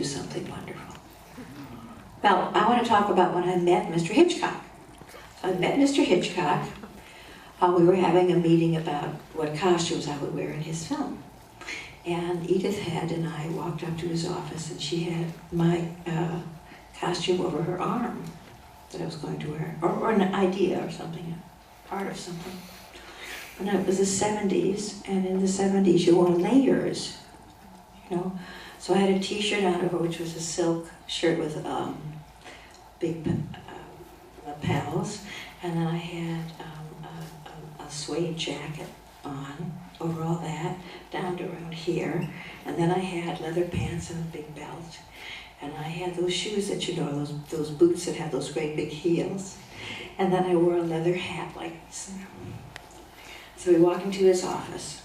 do something wonderful. Well, I want to talk about when I met Mr. Hitchcock. So I met Mr. Hitchcock. We were having a meeting about what costumes I would wear in his film. And Edith Head and I walked up to his office, and she had my costume over her arm that I was going to wear, or an idea or something, a part of something. And it was the 70s, and in the 70s you wore layers, you know. So I had a t-shirt on over, which was a silk shirt with big lapels, and then I had a suede jacket on over all that, down to around here, and then I had leather pants and a big belt, and I had those shoes that you know, those boots that have those great big heels, and then I wore a leather hat like this. So we walked into his office,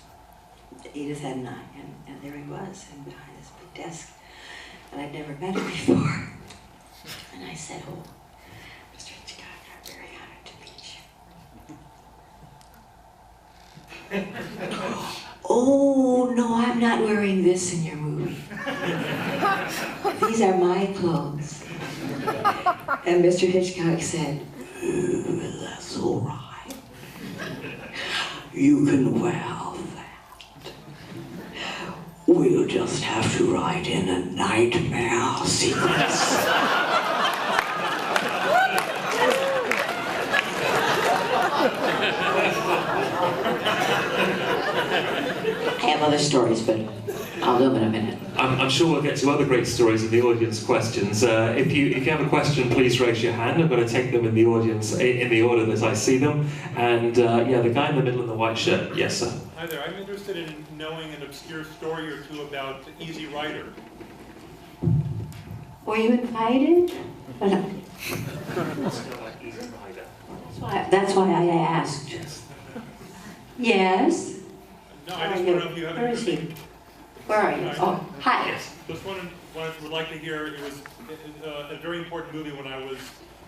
Edith Head and I, and there he was, and behind this big desk, and I'd never met him before. And I said, "Oh, Mr. Hitchcock, I'm very honored to meet you." "Oh, no, I'm not wearing this in your movie. These are my clothes." And Mr. Hitchcock said, "That's all right. You can wear that. We'll just have to write in a nightmare sequence." I have other stories, but I'll do them in a minute. I'm sure we'll get to other great stories in the audience questions. If you have a question, please raise your hand. I'm going to take them in the audience in the order that I see them. And yeah, the guy in the middle in the white shirt. Yes, sir. Hi there. I'm interested in knowing an obscure story or two about Easy Rider. Were you invited? That's why I asked. Yes? No, I just want to know if you have Where is he? anything. Where are you? Oh, hi. Just would like to hear, it was a very important movie when I was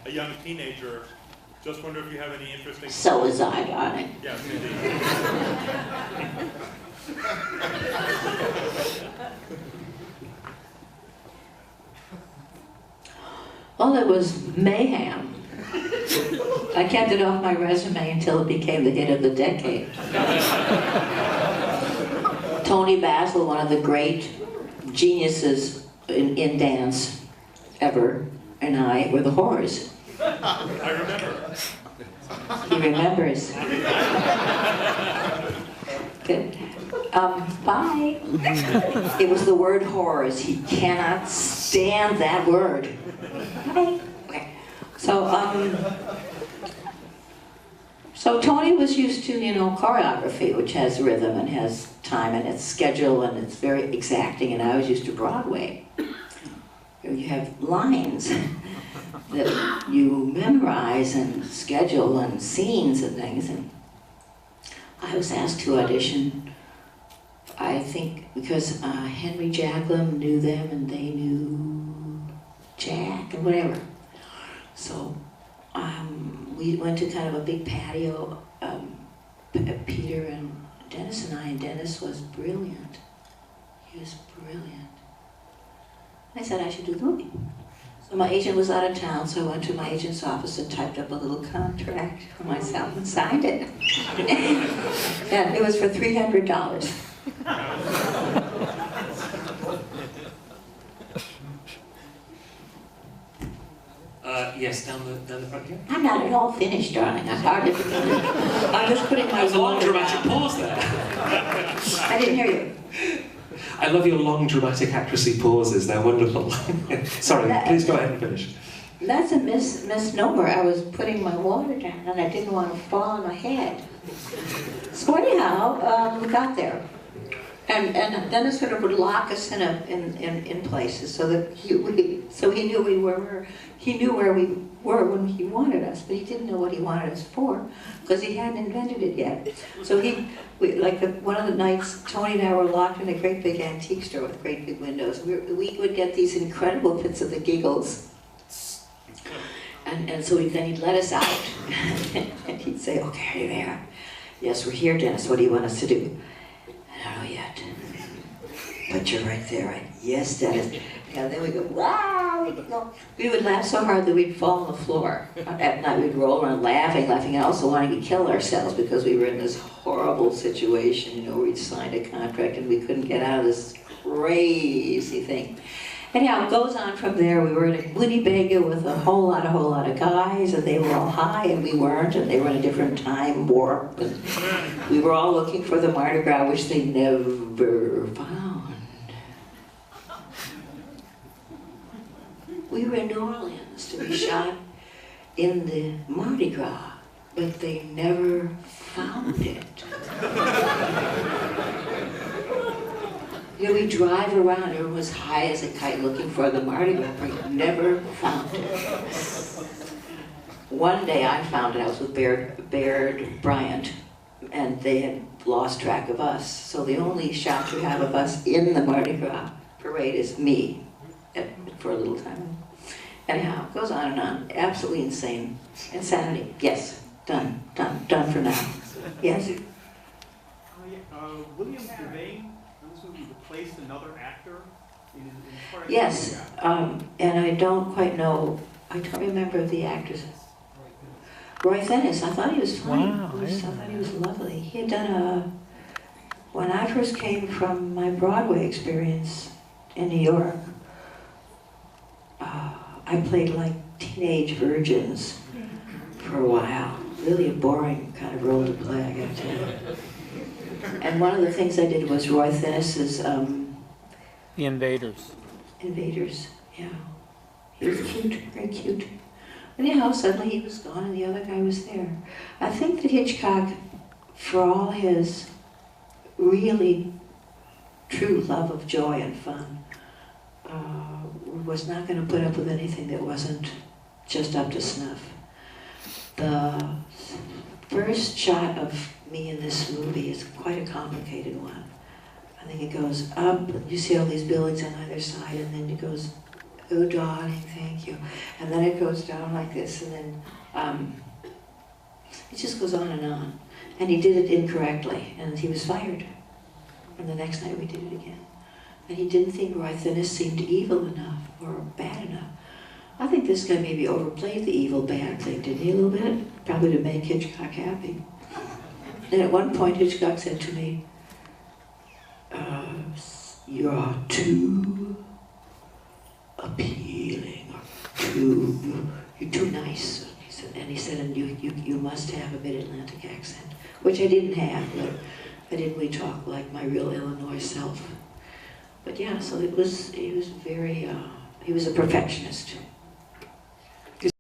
a young teenager. Just wonder if you have any interesting... So was I, darling. Yes, indeed. Well, it was mayhem. I kept it off my resume until it became the hit of the decade. Tony Basil, one of the great geniuses in dance ever, and I were the whores. I remember. He remembers. Good. Bye. It was the word whores. He cannot stand that word. Bye. Okay. So Tony was used to, you know, choreography, which has rhythm and has time and its schedule and it's very exacting, and I was used to Broadway. You have lines that you memorize and schedule and scenes and things, and I was asked to audition, I think because Henry Jaglom knew them and they knew Jack and whatever. So we went to kind of a big patio, Peter and Dennis and I, and Dennis was brilliant. He was brilliant. I said I should do the movie. So my agent was out of town, so I went to my agent's office and typed up a little contract for myself and signed it. And it was for $300. Yes, down the front here. I'm not at all finished, darling. I'm hard to begin. I'm just putting my There's a long water dramatic down. pause there. I didn't hear you. I love your long dramatic actressy pauses. They're wonderful. Sorry, please go ahead and finish. That's a misnomer. I was putting my water down and I didn't want to fall on my head. So anyhow, we got there. And Dennis sort of would lock us in places so that he knew he knew where we were when he wanted us, but he didn't know what he wanted us for because he hadn't invented it yet. So one of the nights, Tony and I were locked in a great big antique store with great big windows. We would get these incredible fits of the giggles. And so then he'd let us out and he'd say, "Okay, are you there? Yes, we're here, Dennis. What do you want us to do?" "I don't know yet. But temperature right there, right? Yes, Dennis. And then we go, wow, we go. We would laugh so hard that we'd fall on the floor. At night we'd roll around laughing, and also wanting to kill ourselves because we were in this horrible situation, you know, we'd signed a contract and we couldn't get out of this crazy thing. Anyhow, it goes on from there. We were in a Winnebago with a whole lot of guys, and they were all high and we weren't, and they were in a different time warp. And we were all looking for the Mardi Gras, which they never found. We were in New Orleans to be shot in the Mardi Gras, but they never found it. You know, we drive around, everyone was high as a kite looking for the Mardi Gras, but never found it. One day I found it, I was with Baird Bryant, and they had lost track of us. So the only shot you have of us in the Mardi Gras parade is me, for a little time. Anyhow, it goes on and on. Absolutely insane. Insanity. Yes, done for now. Yes? William Devane, he replaced another actor in part of Yes, and I don't quite know, I don't remember the actors. Roy Thennis, I thought he was fine. Wow, I thought he was lovely. He had done when I first came from my Broadway experience in New York, I played like teenage virgins for a while. Really a boring kind of role to play, I gotta tell you. And one of the things I did was Roy Thennis's The Invaders. Invaders, yeah. He was cute, very cute. Anyhow, suddenly he was gone and the other guy was there. I think that Hitchcock, for all his really true love of joy and fun, was not going to put up with anything that wasn't just up to snuff. The first shot of me in this movie is quite a complicated one. I think it goes up, and you see all these buildings on either side, and then it goes, oh darling, thank you. And then it goes down like this, and then it just goes on and on. And he did it incorrectly, and he was fired. And the next night we did it again. And he didn't think Roy Thennis seemed evil enough or bad enough. I think this guy maybe overplayed the evil bad thing, didn't he, a little bit? Probably to make Hitchcock happy. And at one point Hitchcock said to me, you're too appealing, you're too nice. He said, and you must have a mid-Atlantic accent, which I didn't have, but I didn't really talk like my real Illinois self. But yeah, so he was very, he was a perfectionist.